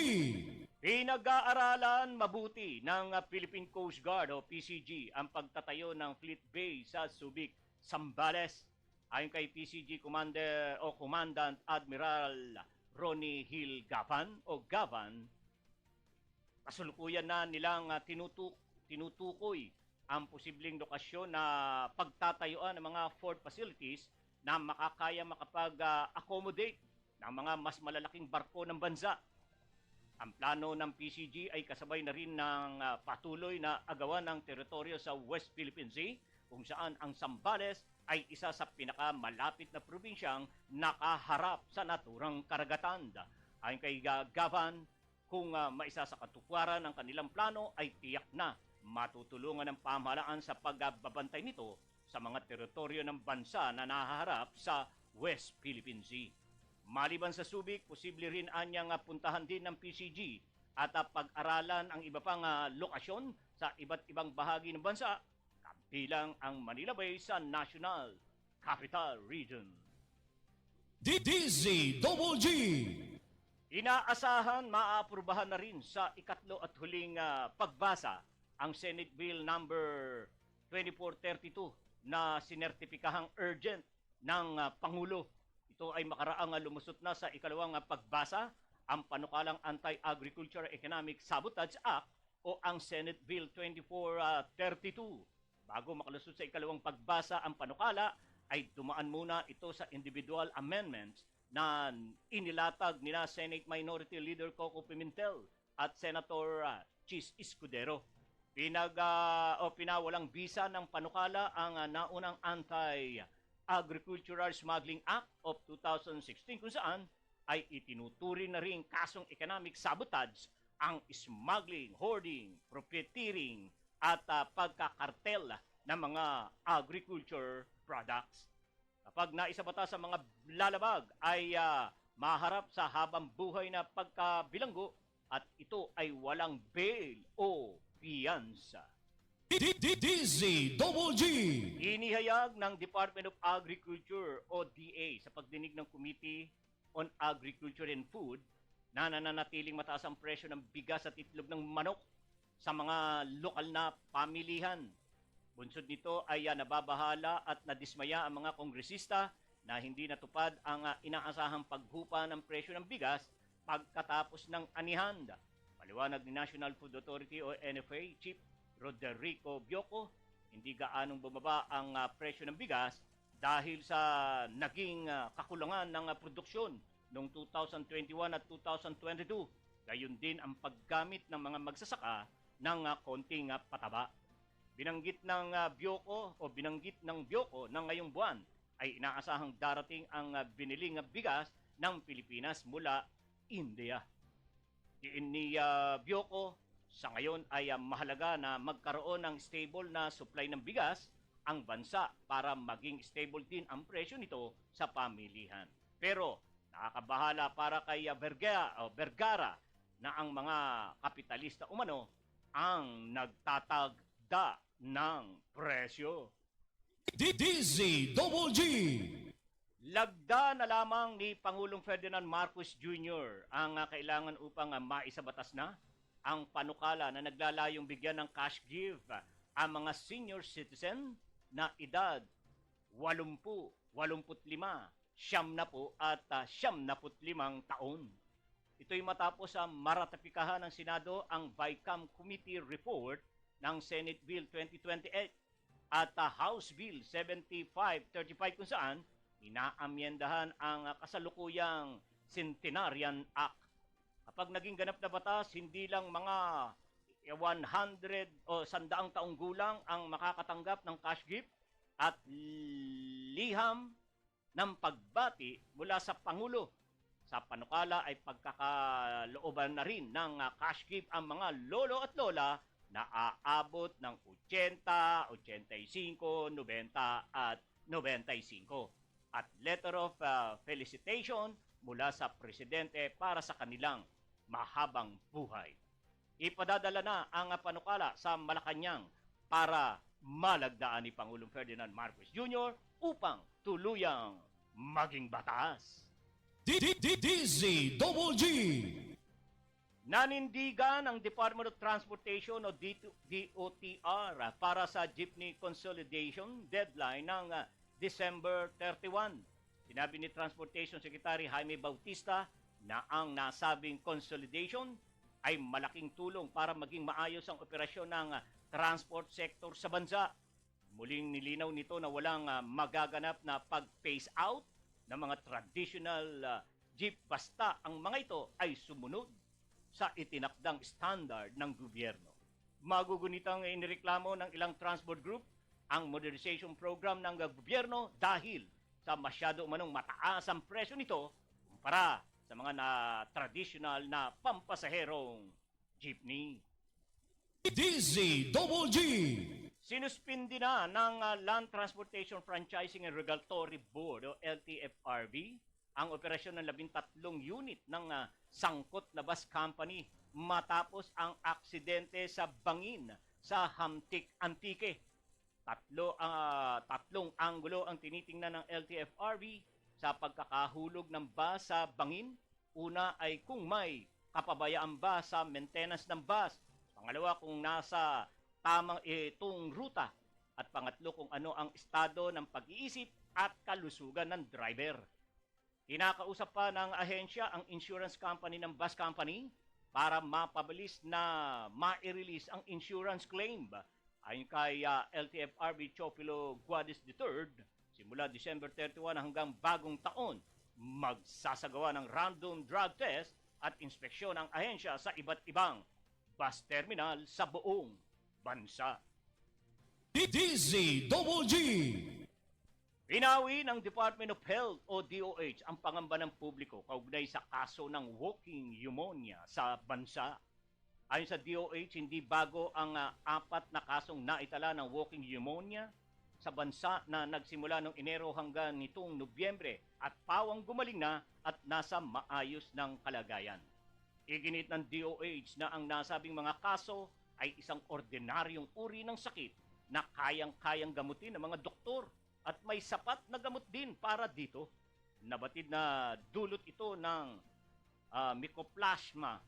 Pinag-aaralan mabuti ng Philippine Coast Guard o PCG ang pagtatayo ng Fleet Base sa Subic, Zambales. Ayon kay PCG Commander o Commandant Admiral Ronnie Hill Gavan o Gavan, kasulukuyan na nilang tinutukoy ang posibleng lokasyon na pagtatayuan ng mga fort facilities na makakaya makapag-accommodate ng mga mas malalaking barko ng bansa. Ang plano ng PCG ay kasabay na rin ng patuloy na agawan ng teritoryo sa West Philippine Sea kung saan ang Zambales ay isa sa pinakamalapit na probinsyang nakaharap sa naturang karagatan. Ayon kay Gavan, kung maisa sa katuparan ng kanilang plano ay tiyak na matutulungan ng pamahalaan sa pagbabantay nito sa mga teritoryo ng bansa na nahaharap sa West Philippine Sea. Maliban sa Subic, posible rin anyang puntahan din ng PCG at pag-aralan ang iba pang lokasyon sa iba't ibang bahagi ng bansa, kabilang ang Manila Bay sa National Capital Region. DZGG. Inaasahan maaaprubahan na rin sa ikatlo at huling pagbasa ang Senate Bill number 2432 na sinertipikahang urgent ng Pangulo. Ito ay makaraang lumusot na sa ikalawang pagbasa ang panukalang Anti-Agriculture Economic Sabotage Act o ang Senate Bill 2432. Bago makalusot sa ikalawang pagbasa ang panukala, ay dumaan muna ito sa individual amendments na inilatag nila Senate Minority Leader Coco Pimentel at Senator Chis Escudero. Pinawalang bisa ng panukala ang naunang Anti-Agricultural Smuggling Act of 2016 kung saan ay itinuturing na rin kasong economic sabotage ang smuggling, hoarding, profiteering at pagkakartel ng mga agriculture products. Kapag naisabata sa mga lalabag ay maharap sa habang buhay na pagkabilanggo at ito ay walang bail o piyansa. DZGG. Inihayag ng Department of Agriculture o DA sa pagdinig ng Committee on Agriculture and Food na nananatiling mataas ang presyo ng bigas at itlog ng manok sa mga lokal na pamilihan. Bunsod nito ay nababahala at nadismaya ang mga kongresista na hindi natupad ang inaasahang paghupa ng presyo ng bigas pagkatapos ng anihan. Paliwanag ni National Food Authority o NFA Chief Roderico Bioco, hindi gaanong bumaba ang presyo ng bigas dahil sa naging kakulangan ng produksyon noong 2021 at 2022. Gayon din ang paggamit ng mga magsasaka ng konting pataba. Binanggit ng Bioco na ngayong buwan ay inaasahang darating ang biniling bigas ng Pilipinas mula India. Diin ni Bioco, sa ngayon ay mahalaga na magkaroon ng stable na supply ng bigas ang bansa para maging stable din ang presyo nito sa pamilihan. Pero nakakabahala para kay Vergara na ang mga kapitalista umano ang nagtatag paglagda ng presyo. DZGG. Lagda na lamang ni Pangulong Ferdinand Marcos Jr. ang kailangan upang maisabatas na ang panukala na naglalayong bigyan ng cash give ang mga senior citizen na edad 80, 85, 70 at 75 taon. Ito'y matapos ang maratapikahan ng Senado ang VICAM Committee Report ng Senate Bill 2028 at House Bill 7535 kung saan inaamyendahan ang kasalukuyang Centenarian Act. Kapag naging ganap na batas, hindi lang mga 100 o 100 taong gulang ang makakatanggap ng cash gift at liham ng pagbati mula sa Pangulo. Sa panukala ay pagkakalooban na rin ng cash gift ang mga lolo at lola na aabot ng 80, 85, 90 at 95. At letter of felicitation mula sa Presidente para sa kanilang mahabang buhay. Ipadadala na ang panukala sa Malacanang para malagdaan ni Pangulong Ferdinand Marcos Jr. upang tuluyang maging batas. DZGG. Nanindigan ang Department of Transportation o DOTR para sa jeepney consolidation deadline ng December 31. Sinabi ni Transportation Secretary Jaime Bautista na ang nasabing consolidation ay malaking tulong para maging maayos ang operasyon ng transport sector sa bansa. Muling nilinaw nito na walang magaganap na pag-phase out ng mga traditional jeep basta ang mga ito ay sumunod sa itinakdang standard ng gobyerno. Magugunitang inireklamo ng ilang transport group ang modernization program ng gobyerno dahil sa masyado manong mataas ang presyo nito kumpara sa mga traditional na pampasaherong jeepney. DZGG. Sinuspindi na ng Land Transportation Franchising and Regulatory Board o LTFRB ang operasyon ng 13 unit ng sangkot na bus company matapos ang aksidente sa Bangin sa Hamtik Antique. Tatlong anggulo ang tinitingnan ng LTFRB sa pagkakahulog ng bus sa Bangin. Una ay kung may kapabayaan ba sa maintenance ng bus. Pangalawa, kung nasa tamang itong ruta. At pangatlo, kung ano ang estado ng pag-iisip at kalusugan ng driver. Kinakausap pa ng ahensya ang insurance company ng bus company para mapabilis na ma-release ang insurance claim. Ayon kay LTFRB Chopilo Guadis III, simula December 31 hanggang bagong taon, magsasagawa ng random drug test at inspeksyon ang ahensya sa iba't ibang bus terminal sa buong bansa. DZGG. Pinawi ng Department of Health o DOH ang pangamba ng publiko kaugnay sa kaso ng walking pneumonia sa bansa. Ayon sa DOH, hindi bago ang 4 na kasong naitala ng walking pneumonia sa bansa na nagsimula noong Enero hanggang nitong Nobyembre at pawang gumaling na at nasa maayos ng kalagayan. Iginit ng DOH na ang nasabing mga kaso ay isang ordinaryong uri ng sakit na kayang-kayang gamutin ng mga doktor at may sapat na gamot din para dito. Nabatid na dulot ito ng Mycoplasma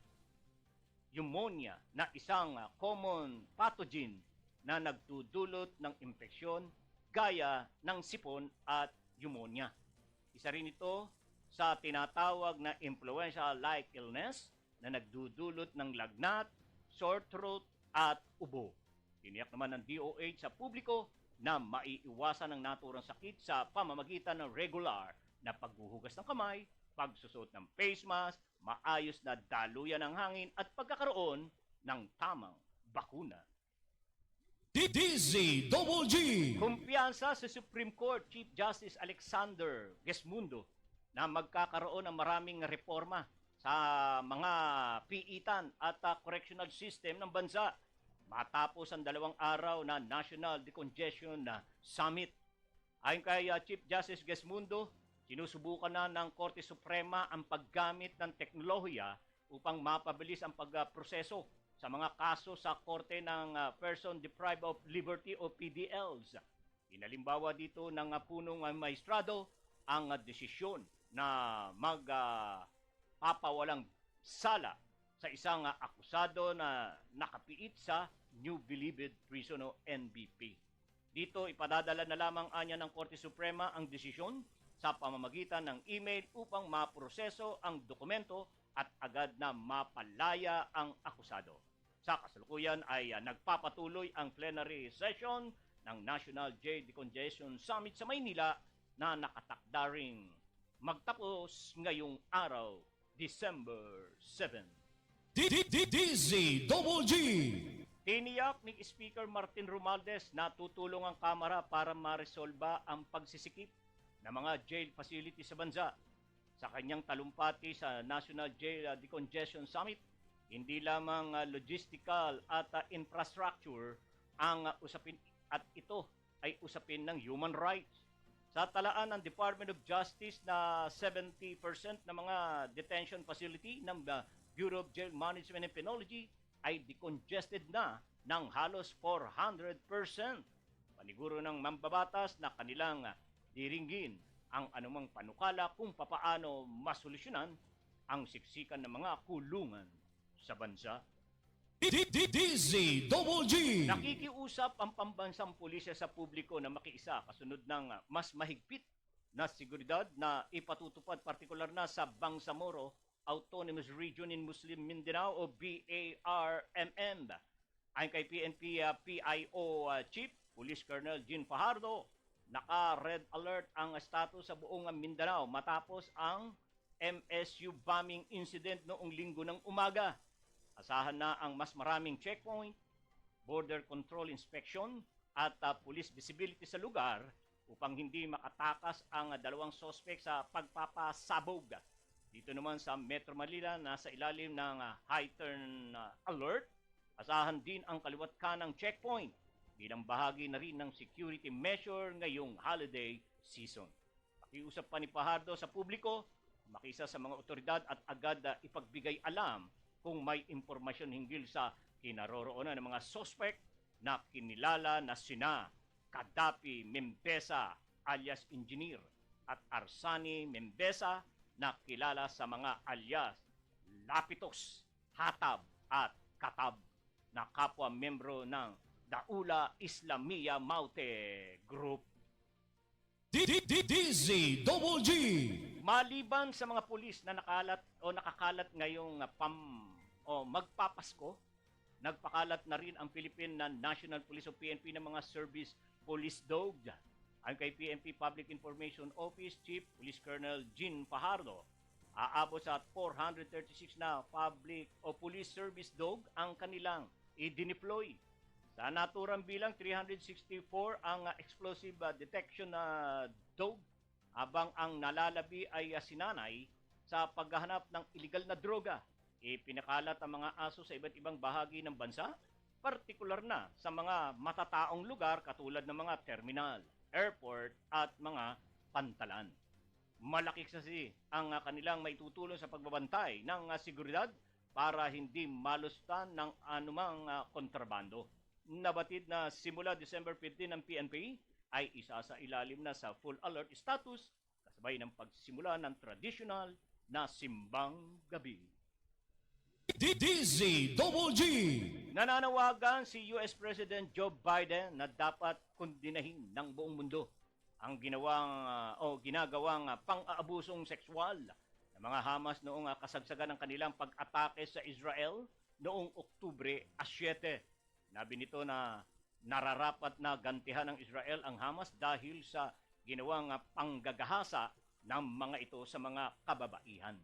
pneumonia na isang common pathogen na nagdudulot ng infeksyon gaya ng sipon at pneumonia. Isa rin ito sa tinatawag na influenza-like illness na nagdudulot ng lagnat, sore throat at ubo. Tiniyak naman ng DOH sa publiko na maiiwasan ang naturang sakit sa pamamagitan ng regular na paghuhugas ng kamay, pagsusot ng face mask, maayos na daluyan ng hangin at pagkakaroon ng tamang bakuna. DZGG. Kumpiyansa sa Supreme Court Chief Justice Alexander Gesmundo na magkakaroon ng maraming reforma sa mga piitan at correctional system ng bansa matapos ang 2 araw na National Decongestion Summit. Ayon kay Chief Justice Gesmundo, sinusubukan na ng Korte Suprema ang paggamit ng teknolohiya upang mapabilis ang pagproseso sa mga kaso sa Korte ng Person Deprived of Liberty o PDLs. Inalimbawa dito ng punong maestrado ang desisyon na magpapawalang sala sa isang akusado na nakapiit sa New Bilibid Prison o NBP. Dito ipadadala na lamang anya ng Korte Suprema ang desisyon sa pamamagitan ng email upang maproseso ang dokumento at agad na mapalaya ang akusado. Sa kasalukuyan ay nagpapatuloy ang plenary session ng National Jail Decongestion Summit sa Maynila na nakatakda ring magtapos ngayong araw, December 7. DZGG. Tiniyak ni Speaker Martin Romualdez na tutulong ang Kamara para maresolba ang pagsisikip ng mga jail facility sa bansa. Sa kanyang talumpati sa National Jail Decongestion Summit, hindi lamang logistical at infrastructure ang usapin at ito ay usapin ng human rights. Sa talaan ng Department of Justice na 70% ng mga detention facility ng Bureau of Jail Management and Penology ay decongested na ng halos 400%. Paniguro ng mambabatas na kanilang diringgin ang anumang panukala kung papaano masolusyonan ang siksikan ng mga kulungan sa bansa. DZGG. Nakikiusap ang pambansang pulisya sa publiko na makiisa kasunod ng mas mahigpit na seguridad na ipatutupad partikular na sa Bangsamoro Autonomous Region in Muslim Mindanao o BARMM. Ayon kay PNP PIO Chief Police Colonel Jean Fajardo, naka-red alert ang status sa buong Mindanao matapos ang MSU bombing incident noong linggo ng umaga. Asahan na ang mas maraming checkpoint, border control inspection at police visibility sa lugar upang hindi makatakas ang dalawang sospek sa pagpapasabog. Dito naman sa Metro Manila, nasa ilalim ng heightened alert, asahan din ang kaliwat kanang checkpoint bilang bahagi na rin ng security measure ngayong holiday season. Pakiusap pa ni Fajardo sa publiko, makisa sa mga otoridad at agad ipagbigay alam kung may impormasyon hinggil sa kinaroroonan ng mga suspect na kinilala na sina Kadapi Membesa alias Engineer at Arsani Membesa na kilala sa mga alias Lapitos, Hatab at Katab na kapwa membro ng Daula Islamia Maute Group. DZGG. Maliban sa mga pulis na nakakalat ngayong magpapasko, nagpakalat na rin ang Philippine National Police o PNP ng mga service police dog. Ayon kay PNP Public Information Office Chief Police Colonel Jean Fajardo, aabot sa 436 na public o police service dog ang kanilang i-deploy. Sa naturang bilang, 364 ang explosive detection na dog, habang ang nalalabi ay sinanay sa paghahanap ng illegal na droga. Ipinakalat ang mga aso sa iba't ibang bahagi ng bansa, partikular na sa mga matataong lugar katulad ng mga terminal, airport at mga pantalan. Malaki kasi ang kanilang maitutulong sa pagbabantay ng seguridad para hindi malustan ng anumang kontrabando. Nabatid na simula December 15 ng PNP ay isa sa ilalim na sa full alert status kasabay ng pagsisimula ng traditional na simbang gabi. DZGG. Nananawagan si US President Joe Biden na dapat kondinahin ng buong mundo ang ginagawang pang-aabusong sexual ng mga Hamas noong kasagsagan ng kanilang pag-atake sa Israel noong Oktubre 7. Nabi nito na nararapat na gantihan ng Israel ang Hamas dahil sa ginawang panggagahasa ng mga ito sa mga kababaihan.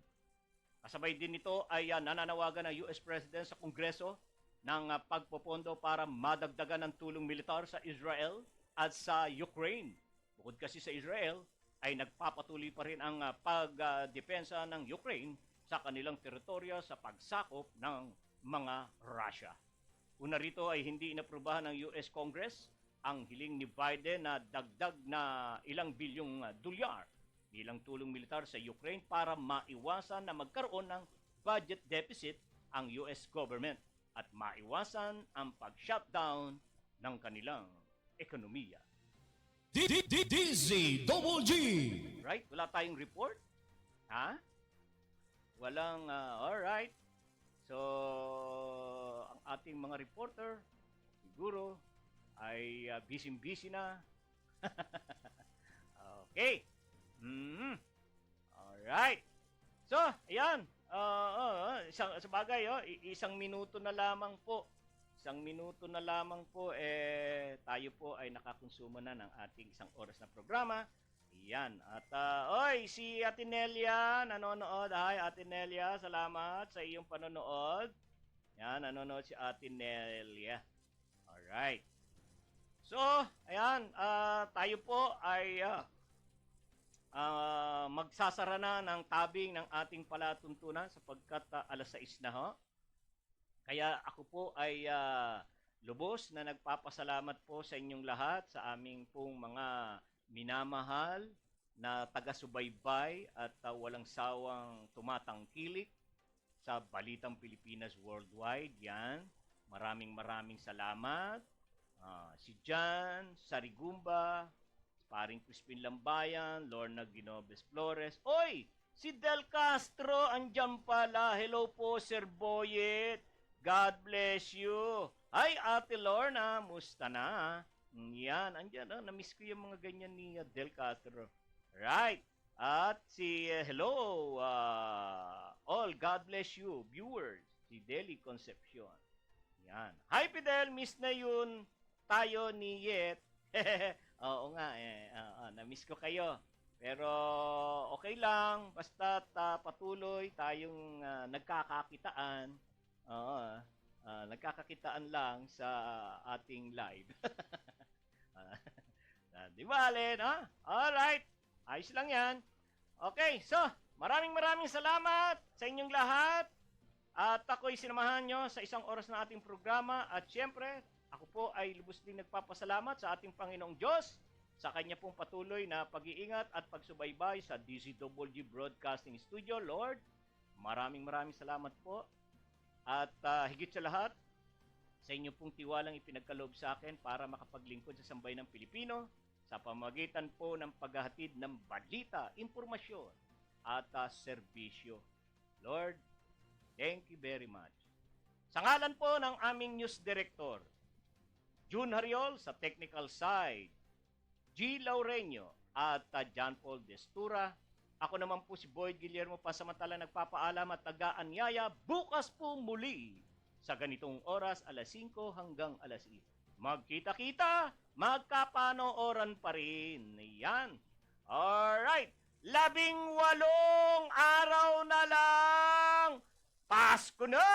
Kasabay din nito ay nananawagan ng US President sa Kongreso ng pagpopondo para madagdagan ng tulong militar sa Israel at sa Ukraine. Bukod kasi sa Israel, ay nagpapatuloy pa rin ang pagdepensa ng Ukraine sa kanilang teritoryo sa pagsakop ng mga Russia. Una rito ay hindi inaprubahan ng US Congress ang hiling ni Biden na dagdag na ilang bilyong dolyar bilang tulong militar sa Ukraine para maiwasan na magkaroon ng budget deficit ang US government. at maiwasan ang pag-shutdown ng kanilang ekonomiya. DZGG. Right? Wala tayong report? Ha? Walang, alright. So, ang ating mga reporter, siguro, ay busy-busy na. Okay. Alright. So, ayan. Sa bagay, isang minuto na lamang po. Isang minuto na lamang po, tayo po ay nakakonsumo na ng ating isang oras na programa. Yan. At, si Ate Nelia, nanonood. Hi, Ate Nelia. Salamat sa iyong panonood. Yan, nanonood si Ate Nelia. Alright. So, ayan. Tayo po ay magsasara na ng tabing ng ating palatuntunan sapagkat alas 6 na ho. Kaya ako po ay lubos na nagpapasalamat po sa inyong lahat, sa aming pong mga minamahal na taga-subaybay at walang sawang tumatangkilik sa Balitang Pilipinas Worldwide. Yan. Maraming salamat. Si Jan Sarigumba, paring Crispin Lambayan, Lorna Ginobes Flores. Oy! Si Del Castro, andyan pala. Hello po, Sir Boyet. God bless you. Hi, Ate Lorna. Musta na? Yan, andyan. Na-miss ko yung mga ganyan ni Del Castro. Right. At si, hello, all. God bless you, viewers. Si Deli Concepcion. Yan. Hi, Fidel. Miss na yun tayo ni Yet. Oo nga, na-miss ko kayo. Pero okay lang, basta patuloy tayong nagkakakitaan. Nagkakakitaan lang sa ating live. Di ba, Alin? Alright. Ayos lang yan. Okay, so, maraming salamat sa inyong lahat. At ako'y sinamahan nyo sa isang oras na ating programa. At syempre, ako po ay lubos din nagpapasalamat sa ating Panginoong Diyos sa kanya pong patuloy na pag-iingat at pagsubaybay sa DZWG Broadcasting Studio. Lord, maraming salamat po. At higit sa lahat, sa inyo pong tiwalang ipinagkaloob sa akin para makapaglingkod sa sambayan ng Pilipino sa pamamagitan po ng paghahatid ng balita, impormasyon at serbisyo. Lord, thank you very much. Sa ngalan po ng aming news director, June Hariol sa technical side, G. Laureño at John Paul Destura. Ako naman po si Boyd Guillermo pasamantala nagpapaalam at nag-aanyaya bukas po muli sa ganitong oras alas 5 hanggang alas 6. Magkita-kita, magkapanooran pa rin. Yan. Alright. 18 araw na lang. Pasko na!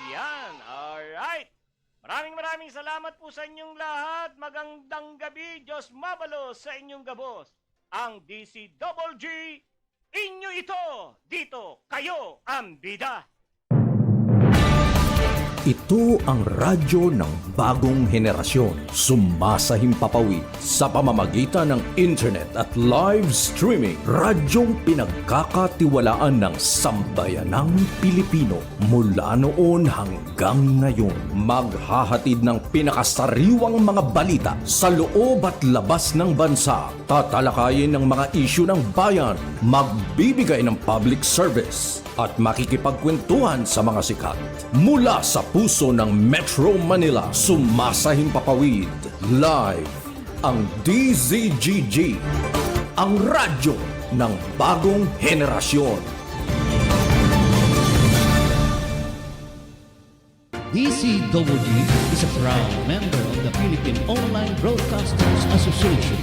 Yan. Alright. Maraming salamat po sa inyong lahat. Magandang gabi. Diyos mabalo sa inyong gabos. Ang DZWG, inyo ito. Dito, kayo ang bida. Ito ang radyo ng bagong henerasyon. Sumasahimpapawid sa pamamagitan ng internet at live streaming. Radyong pinagkakatiwalaan ng sambayanang Pilipino. Mula noon hanggang ngayon, maghahatid ng pinakasariwang mga balita sa loob at labas ng bansa. Tatalakayin ng mga isyu ng bayan. Magbibigay ng public service at makikipagkwentuhan sa mga sikat. Mula sa puso ng Metro Manila, sumasahimpapawid live ang DZGG, ang radyo ng bagong henerasyon. DZWG is a proud member of the Philippine Online Broadcasters Association.